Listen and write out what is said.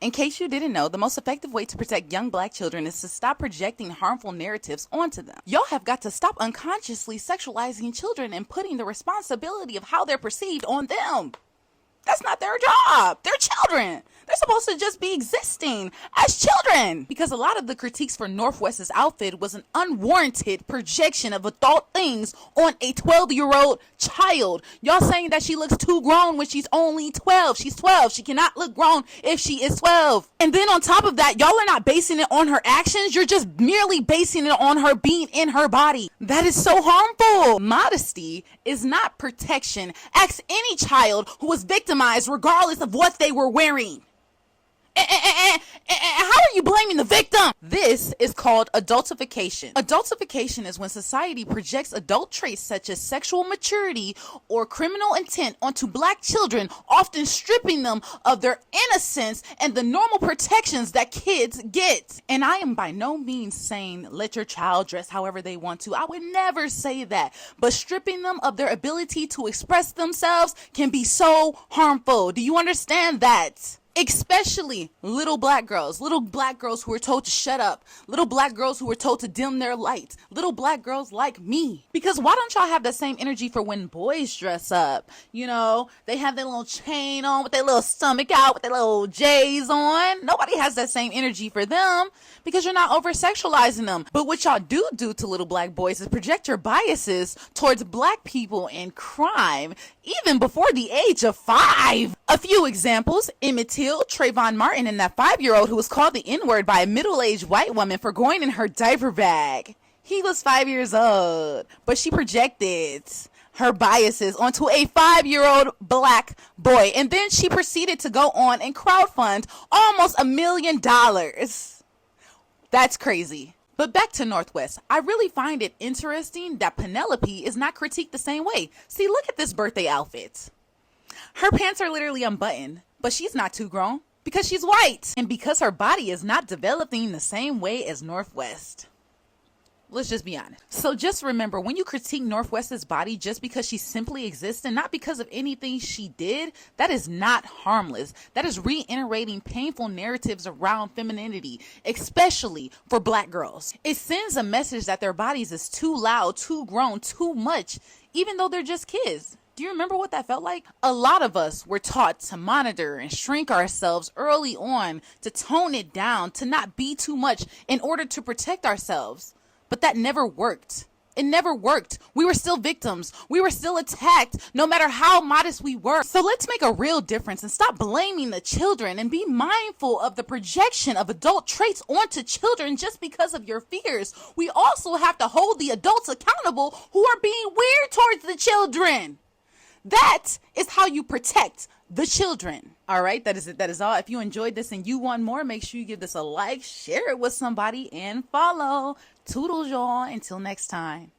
In case you didn't know, the most effective way to protect young black children is to stop projecting harmful narratives onto them. Y'all have got to stop unconsciously sexualizing children and putting the responsibility of how they're perceived on them. That's not their job. They're children. They're supposed to just be existing as children. Because a lot of the critiques for Northwest's outfit was an unwarranted projection of adult things on a 12-year-old child. Y'all saying that she looks too grown when she's only 12. She's 12. She cannot look grown if she is 12. And then on top of that, y'all are not basing it on her actions. You're just merely basing it on her being in her body. That is so harmful. Modesty is not protection. Ask any child who was victimized regardless of what they were wearing. How are you blaming the victim? This is called adultification. Adultification is when society projects adult traits such as sexual maturity or criminal intent onto black children, often stripping them of their innocence and the normal protections that kids get. And I am by no means saying let your child dress however they want to. I would never say that. But stripping them of their ability to express themselves can be so harmful. Do you understand that? Especially little black girls who were told to shut up, little black girls who were told to dim their lights, little black girls like me. Because why don't y'all have that same energy for when boys dress up? You know, they have their little chain on with their little stomach out, with their little J's on. Nobody has that same energy for them because you're not over-sexualizing them. But what y'all do to little black boys is project your biases towards black people and crime, even before the age of 5. A few examples: Emmett Till, Trayvon Martin, and that 5-year-old who was called the N-word by a middle-aged white woman for going in her diaper bag. He was 5 years old, but she projected her biases onto a 5-year-old black boy. And then she proceeded to go on and crowdfund almost $1 million. That's crazy. But back to Northwest, I really find it interesting that Penelope is not critiqued the same way. See, look at this birthday outfit. Her pants are literally unbuttoned, but she's not too grown because she's white and because her body is not developing the same way as Northwest. Let's just be honest. So just remember, when you critique Northwest's body just because she simply exists and not because of anything she did, that is not harmless. That is reiterating painful narratives around femininity, especially for black girls. It sends a message that their bodies is too loud, too grown, too much, even though they're just kids. Do you remember what that felt like? A lot of us were taught to monitor and shrink ourselves early on, to tone it down, to not be too much in order to protect ourselves. But that never worked. It never worked. We were still victims. We were still attacked, no matter how modest we were. So let's make a real difference and stop blaming the children and be mindful of the projection of adult traits onto children just because of your fears. We also have to hold the adults accountable who are being weird towards the children. That is how you protect the children. All right, that is it. That is all. If you enjoyed this and you want more, make sure you give this a like, share it with somebody, and follow. Toodles, y'all. Until next time.